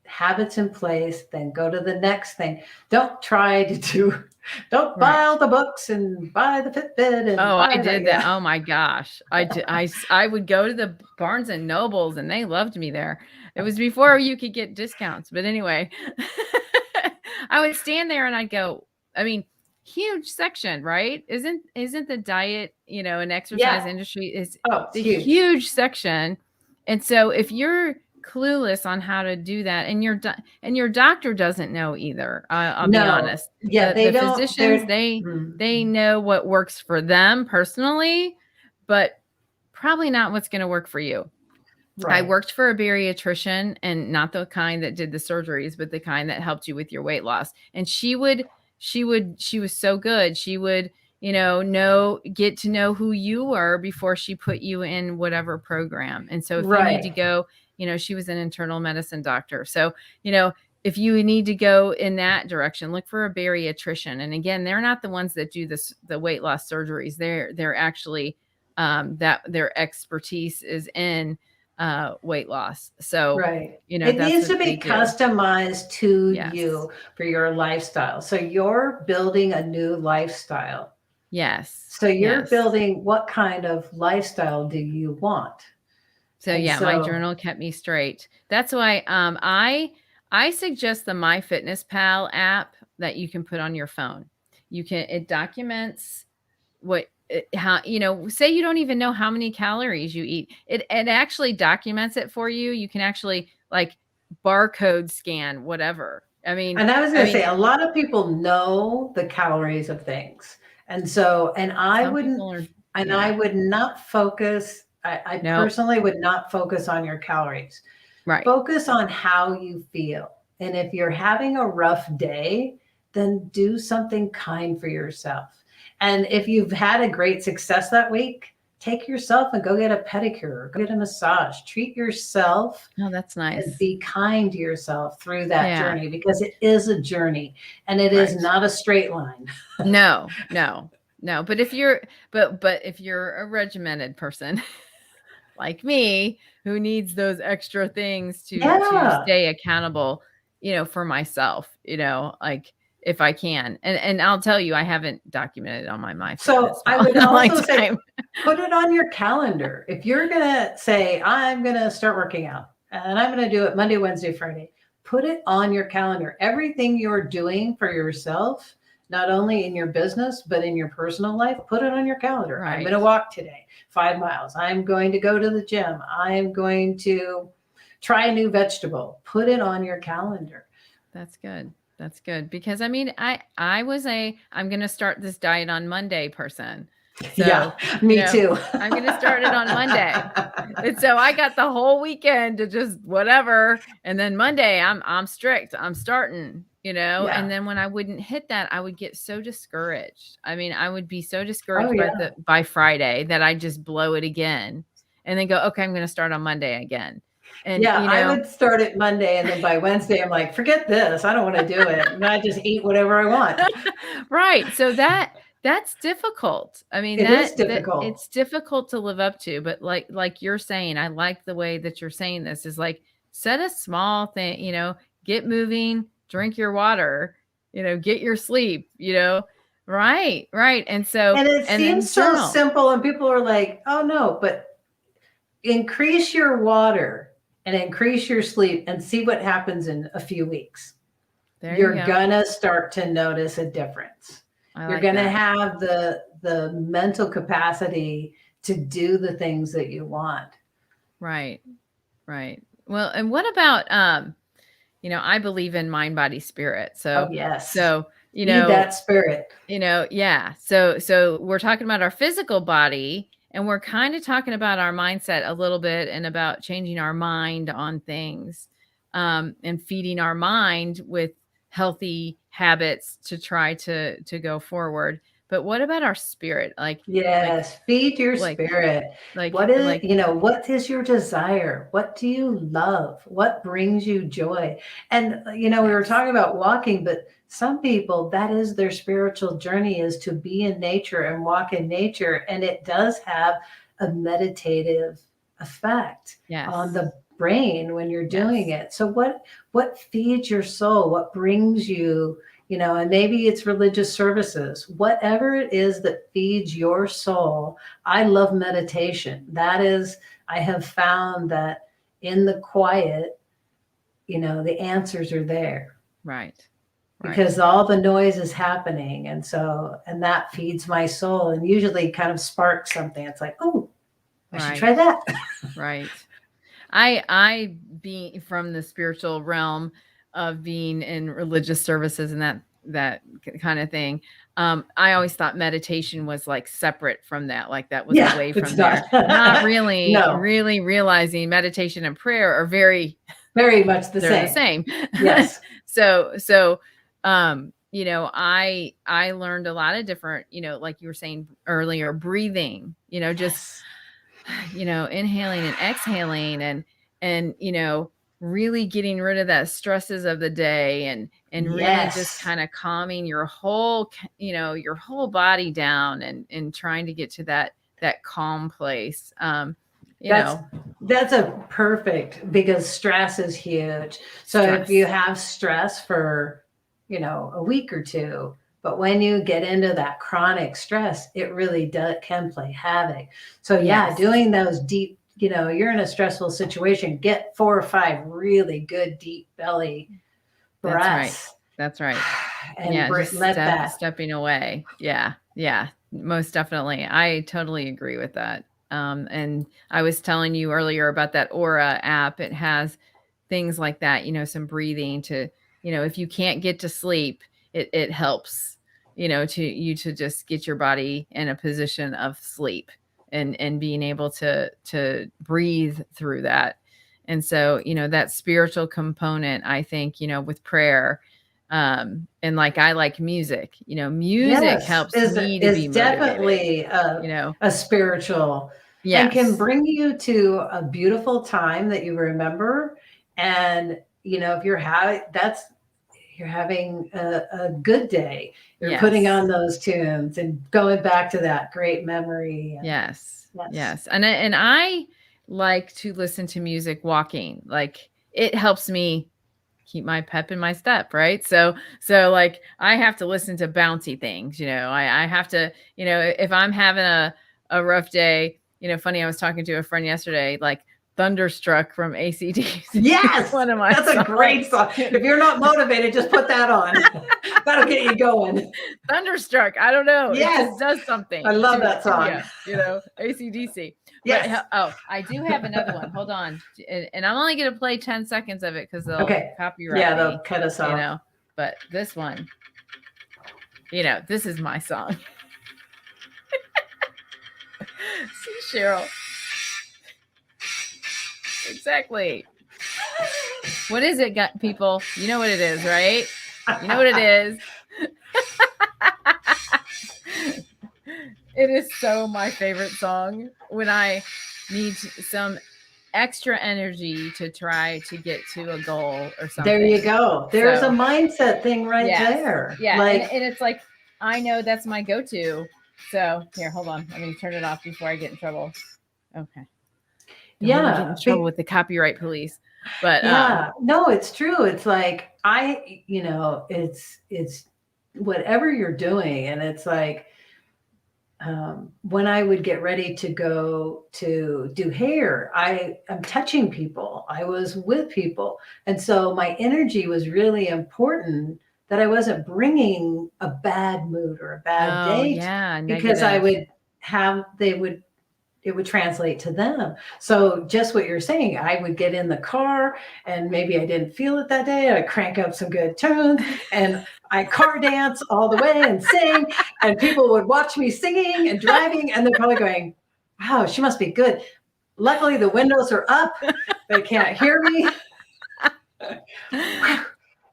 habits in place, then go to the next thing. Don't try to do, don't buy Right. all the books and buy the Fitbit and Oh, I buy the, did that. yeah. Oh my gosh. I would go to the Barnes and Nobles and they loved me there. It was before you could get discounts. But anyway, I would stand there and I'd go, I mean, huge section, right? Isn't the diet, and exercise Yeah. industry is Oh, it's the huge. huge section. And so if you're clueless on how to do that and your doctor doesn't know either, I'll be No. honest. Yeah, The they don't, physicians, they're they know what works for them personally, but probably not what's going to work for you. I right. worked for a bariatrician, and not the kind that did the surgeries, but the kind that helped you with your weight loss. And she was so good. She would, get to know who you were before she put you in whatever program. And so if you need to Right. go, she was an internal medicine doctor. So, you know, if you need to go in that direction, look for a bariatrician. And again, they're not the ones that do the weight loss surgeries. They're actually that their expertise is in weight loss. So, Right. It that's needs what to they be do. customized to Yes. you for your lifestyle. So you're building a new lifestyle. Yes. So you're Yes. building, what kind of lifestyle do you want? So And yeah, my so, journal kept me straight. That's why I suggest the MyFitnessPal app that you can put on your phone. It documents how, say you don't even know how many calories you eat. It actually documents it for you. You can actually like barcode scan whatever. and I was I going to say, mean a lot of people know the calories of things. And so, some people are, and I yeah. would not focus, I Nope. personally would not focus on your calories. Right. Focus on how you feel. And if you're having a rough day, then do something kind for yourself. And if you've had a great success that week, take yourself and go get a pedicure, go get a massage, treat yourself, Oh, that's and nice. be kind to yourself through that Yeah. journey, because it is a journey and it is Right. not a straight line. No, no, no. But if you're a regimented person like me who needs those extra things to Yeah. stay accountable, for myself, like if I can. And I'll tell you, I haven't documented on my So I MyFitnessPal would in a long also say, time. put it on your calendar. If you're going to say, I'm going to start working out and I'm going to do it Monday, Wednesday, Friday, put it on your calendar. Everything you're doing for yourself not only in your business, but in your personal life. Put it on your calendar. I'm going Right. to walk today, 5 miles. I'm going to go to the gym. I'm going to try a new vegetable. Put it on your calendar. That's good. That's good because I mean, I was a I'm going to start this diet on Monday person. Yeah, So, you me know, too. I'm going to start it on Monday. And so I got the whole weekend to just whatever, and then Monday I'm strict. I'm starting, Yeah. and then when I wouldn't hit that, I would get so discouraged. I mean, I would be so Oh discouraged by yeah. the by Friday that I just blow it again and then go, "Okay, I'm going to start on Monday again." And Yeah, I would start it Monday, and then by Wednesday, I'm like, forget this. I don't want to do it. And I just eat whatever I want. right. So that's difficult. I mean, It is that difficult. it's difficult to live up to, but like you're saying, I like the way that you're saying this is like set a small thing, get moving, drink your water, get your sleep, Right, right. And it And then seems so journal. simple, and people are like, oh no, but increase your water and increase your sleep and see what happens in a few weeks. There you You're go. gonna start to notice a difference. I You're like gonna that. have the mental capacity to do the things that you want. Right. Right. Well, and what about I believe in mind, body, spirit. Oh So yes. so, Feed that spirit. Yeah. So we're talking about our physical body and we're kind of talking about our mindset a little bit and about changing our mind on things, and feeding our mind with healthy habits to try to go forward. But what about our spirit? Like Yes, feed your like spirit. like like What is your desire? What do you love? What brings you joy? And, we were yes. talking about walking, but some people, that is their spiritual journey, is to be in nature and walk in nature. And it does have a meditative effect on Yes. the brain when you're doing Yes. it. So what feeds your soul? What brings you, and maybe it's religious services, whatever it is that feeds your soul. I love meditation. I have found that in the quiet, the answers are there Right. Right. because all the noise is happening. And that feeds my soul and usually kind of sparks something. It's like, oh, I should try Right. that. Right. I being from the spiritual realm of being in religious services and that kind of thing. I always thought meditation was like separate from that, like that was Yeah, away it's from not. there. Not really, No, really realizing meditation and prayer are very very much the they're the same. same. Yes. I learned a lot of different, like you were saying earlier, breathing, just Yes. inhaling and exhaling and really getting rid of that stresses of the day and really just Yes. kind of calming your whole your whole body down and trying to get to that calm place. You That's know, that's a perfect, because stress is huge. So if you stress. have stress for, a week or two, but when you get into that chronic stress, it really can play havoc. So yeah, Yes. doing those deep, you're in a stressful situation, get 4 or 5 really good deep belly That's right. breaths That's right. and Yeah, just let that. stepping away. Yeah, yeah, most definitely. I totally agree with that. And I was telling you earlier about that Aura app. It has things like that, some breathing to, if you can't get to sleep, it helps, to just get your body in a position of sleep and being able to breathe through that. And so, that spiritual component, I think, with prayer, and like I like music, music Yes, helps me to is be motivated, definitely you know. a spiritual, and can Yes. bring you to a beautiful time that you remember. And if you're having a good day, you're putting Yes. on those tunes and going back to that great memory. And Yes. yes, Yes. And I like to listen to music walking. Like it helps me keep my pep in my step, right? So like I have to listen to bouncy things, I have to, if I'm having a rough day, funny, I was talking to a friend yesterday, like Thunderstruck from ACDC, yes, one of my that's a great songs. song. If you're not motivated, just put that on. That'll get you going. Thunderstruck. I don't know. It Yes. just does I something love to that song. you, you know, AC/DC. But Yes. oh, I do have another one. Hold on. And I'm only going to play 10 seconds of it because they'll Okay. copyright Yeah, they'll me, cut us you off. know. But this one, you know, this is my song. See, Cheryl. Exactly. What is it, people? You know what it is, right? You know what it is. It is so my favorite song when I need some extra energy to try to get to a goal or something. There you go. There's a So, mindset thing right yes. there. Yeah. Like, And it's like, I know that's my go to. So, here, hold on. Let me turn it off before I get in trouble. Okay. Don't want to get in trouble with the copyright police. But yeah, no, it's true. It's like it's whatever you're doing, and it's like when I would get ready to go to do hair, I'm touching people. I was with people, and so my energy was really important. That I wasn't bringing a bad mood or a bad oh day yeah, because I negative. would have they would it would translate to them. So just what you're saying, I would get in the car and maybe I didn't feel it that day. I crank up some good tunes and I car dance all the way and sing, and people would watch me singing and driving, and they're probably going, "Wow, she must be good." Luckily, the windows are up; they can't hear me.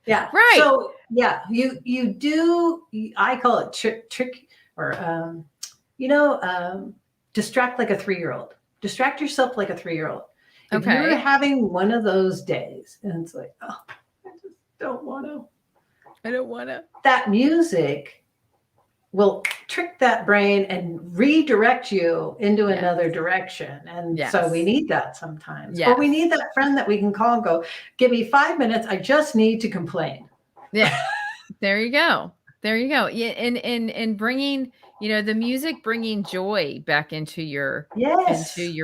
Yeah. Right. So yeah, you do. I call it trick or distract like a 3-year-old. Distract yourself like a 3-year-old. If you're Okay. having one of those days and it's like, oh, I just don't want to. I don't want to. That music will trick that brain and redirect you into Yes. another direction. And Yes. so we need that sometimes. Yes. Or we need that friend that we can call and go, give me 5 minutes. I just need to complain. Yeah. There you go. There you go. Yeah, and bringing, you know, the music bringing joy back into your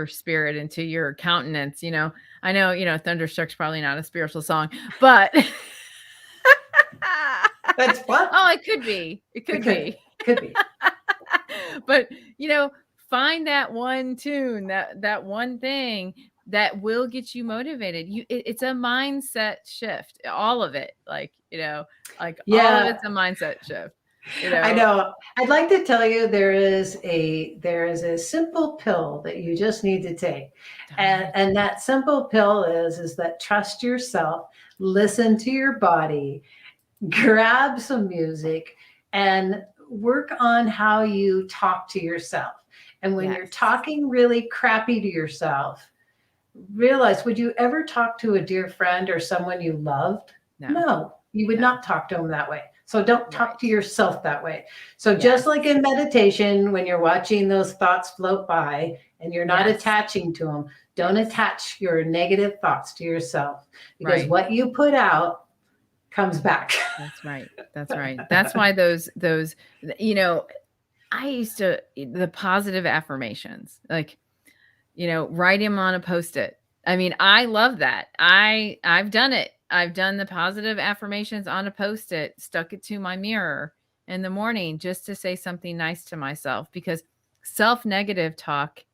spirit, into your countenance, you know. I know, you know, Thunderstruck's probably not a spiritual song, but That's what? Oh, it could be. It could be. Could be. But, you know, find that one tune, that one thing that will get you motivated. It's a mindset shift. All of it. Like, you know, like all of it's a mindset shift. You know? I know. I'd like to tell you there is a simple pill that you just need to take. And that simple pill is that trust yourself, listen to your body, grab some music, and work on how you talk to yourself. And when you're talking really crappy to yourself, realize, would you ever talk to a dear friend or someone you loved? No, you would not talk to them that way. So don't talk to yourself that way. So just like in meditation, when you're watching those thoughts float by and you're not attaching to them, don't attach your negative thoughts to yourself, because what you put out comes back. That's right. That's right. That's why those, you know, I used to, the positive affirmations, like, you know, write them on a Post-it. I mean, I love that. I've done it. I've done the positive affirmations on a Post-it, stuck it to my mirror in the morning just to say something nice to myself, because self-negative talk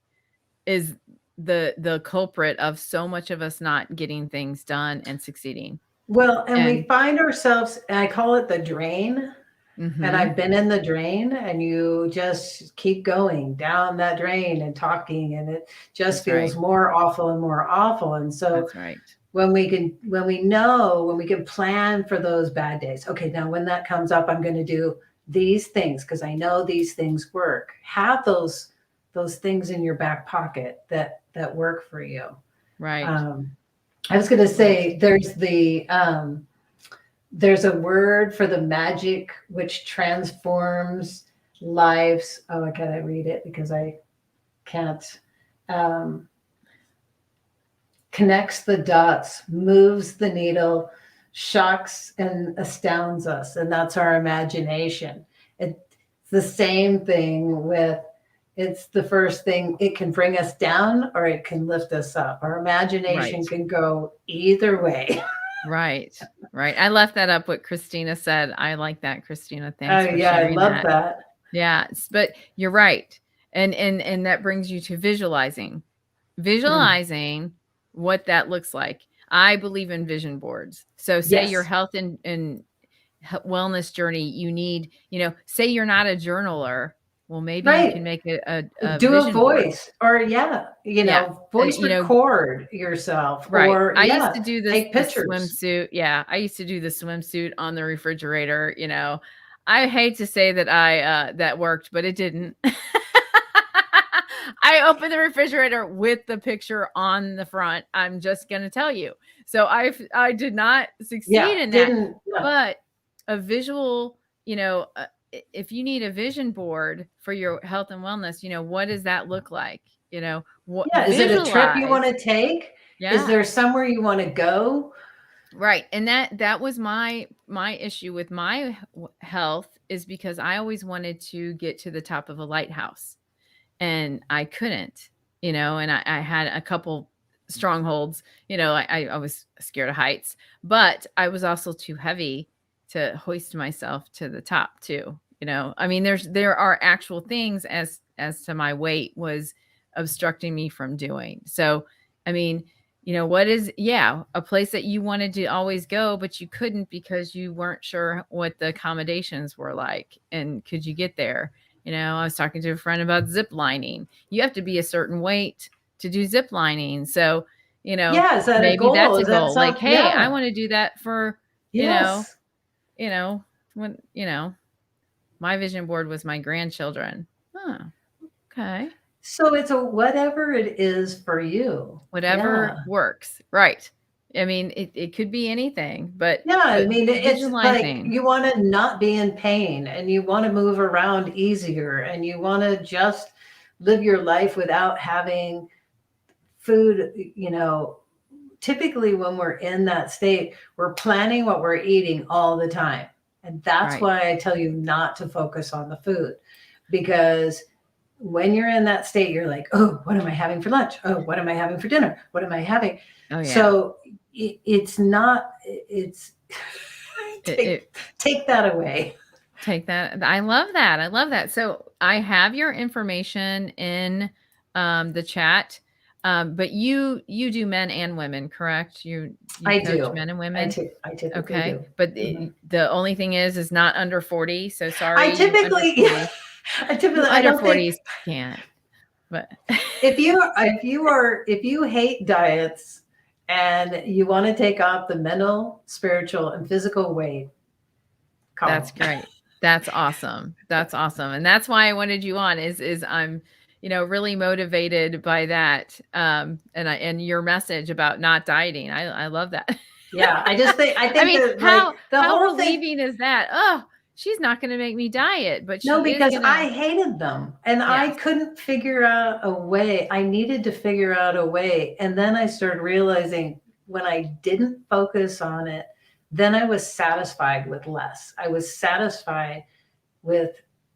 is the culprit of so much of us not getting things done and succeeding. Well, and we find ourselves, and I call it the drain. Mm-hmm. And I've been in the drain, and you just keep going down that drain and talking, and it just feels more awful and more awful. And so when we can plan for those bad days, okay, now when that comes up, I'm going to do these things because I know these things work. Have those things in your back pocket that work for you. Right. I was going to say there's a word for the magic which transforms lives. Oh, I gotta read it because I can't. Connects the dots, moves the needle, shocks and astounds us, and that's our imagination. It's the same thing with. It's the first thing. It can bring us down or it can lift us up. Our imagination can go either way. Right. Right. I left that up what Christina said. I like that, Christina. Oh Thanks for yeah, I sharing love that. that. Yeah, but you're right. And that brings you to visualizing. Mm. Visualizing what that looks like. I believe in vision boards. So say your Yes. health and wellness journey, you need, say you're not a journaler, well, maybe you can Right. make a Do a vision board. voice or yeah, Yeah. voice record yourself Right. or I used yeah, to do this take the pictures. swimsuit. Yeah, I used to do the swimsuit on the refrigerator. I hate to say that that worked, but it didn't. I opened the refrigerator with the picture on the front. I'm just going to tell you. So I did not Yeah, succeed in that. didn't yeah. But a visual, if you need a vision board for your health and wellness, what does that look like? What Yeah, is it a trip you visualize. wanna take? Is Yeah. there somewhere you wanna go? Right, and that was my issue with my health is because I always wanted to get to the top of a lighthouse, and I couldn't, and I had a couple strongholds. I was scared of heights, but I was also too heavy to hoist myself to the top too. I mean, there are actual things as to my weight was obstructing me from doing. So, I mean, what is, yeah, a place that you wanted to always go, but you couldn't because you weren't sure what the accommodations were like and could you get there? I was talking to a friend about zip lining. You have to be a certain weight to do zip lining. So, Yeah, is that a maybe goal? that's a Is that goal. Like, some hey, I yeah. want to do that for, you know, Yes. you know, when, my vision board was my grandchildren. Oh, okay. So it's a whatever it is for you. Yeah. Whatever works. Right. I mean, it could be anything, but Yeah, I mean, it's like visualizing. you wanna not be in pain and you wanna move around easier and you wanna just live your life without having food, typically when we're in that state, we're planning what we're eating all the time. And that's Right. why I tell you not to focus on the food because when you're in that state, you're like, oh, what am I having for lunch? Oh, what am I having for dinner? What am I having? Oh yeah. So it's not, it's It, take, it take that away. Take that. I love that. I love that. So I have your information in the chat. But you do men and women, correct? You I coach do. men and women. I typically Okay. do. But Mhm. the only thing is not under 40. So I sorry, you under typically, 40. You I under don't think 40s can't. But if you hate diets and you want to take off the mental, spiritual, and physical weight, that's call. great. That's awesome. That's awesome. And that's why I wanted you on is I'm, really motivated by that. And your message about not dieting. I love that. Yeah, I I think mean, that like the how whole thing. relieving is that? Oh, she's not going to make me diet, but No, she is because going to. I hated them and I Yes. couldn't figure out a way. I needed to figure out a way. And then I started realizing when I didn't focus on it, then I was satisfied with less. I was satisfied with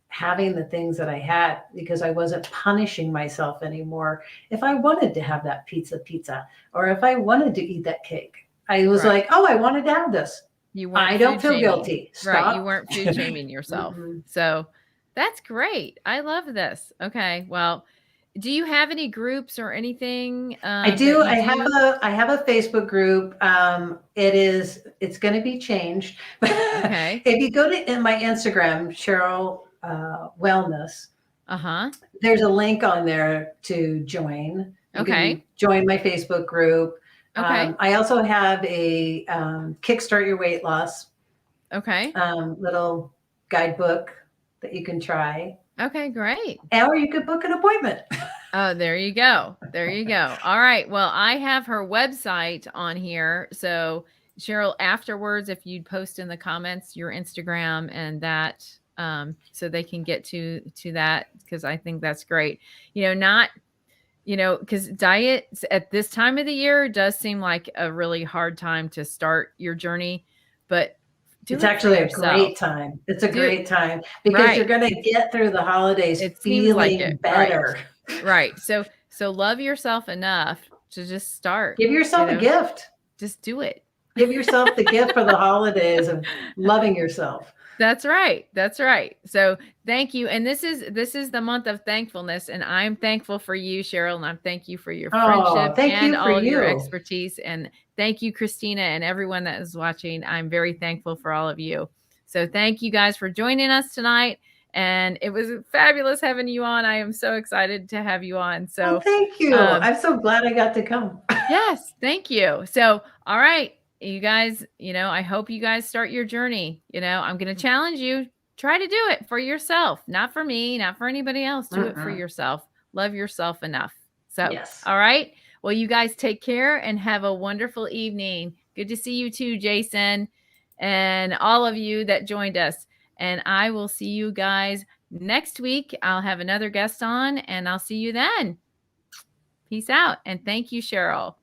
having the things that I had because I wasn't punishing myself anymore. If I wanted to have that pizza, or if I wanted to eat that cake, I was Right. like, oh, I wanted to have this. You weren't I don't food feel shaming. guilty. Right. You Stop. weren't food shaming yourself. Mm-mm. So that's great. I love this. Okay. Well, do you have any groups or anything I that do. you do? I have a Facebook group. It's going to be changed. Okay. If you go to in my Instagram, Cheryl Wellness, Uh-huh. there's a link on there to join. You can Okay. join my Facebook group. Okay. I also have a Kickstart Your Weight Loss Okay. little guidebook that you can try, Okay, great. or you could book an appointment. Oh, there you go. There you go. All right. Well, I have her website on here. So, Cheryl, afterwards, if you'd post in the comments your Instagram and that, so they can get to that because I think that's great. Not because diets at this time of the year does seem like a really hard time to start your journey, but do It's it for actually a yourself. great time. It's a Do great time because you're right. going to get through the holidays It seems like feeling it. Right. better. Right. So love yourself enough to just start, Give yourself a gift. just do it. Give yourself the gift for the holidays of loving yourself. That's right. That's right. So thank you. And this is the month of thankfulness. And I'm thankful for you, Cheryl. And I'm thank you for your Oh, friendship thank and you for all of your you. expertise. And thank you, Christina, and everyone that is watching. I'm very thankful for all of you. So thank you guys for joining us tonight. And it was fabulous having you on. I am so excited to have you on. Well, So thank you. um, I'm so glad I got to come. yes, thank you. So, all right, you guys, I hope you guys start your journey. I'm going to challenge you. Try to do it for yourself, not for me, not for anybody else. Do it for Mm-mm. yourself. Love yourself enough. So, Yes. all right. Well, you guys take care and have a wonderful evening. Good to see you too, Jason, and all of you that joined us. And I will see you guys next week. I'll have another guest on, and I'll see you then. Peace out. And thank you, Cheryl.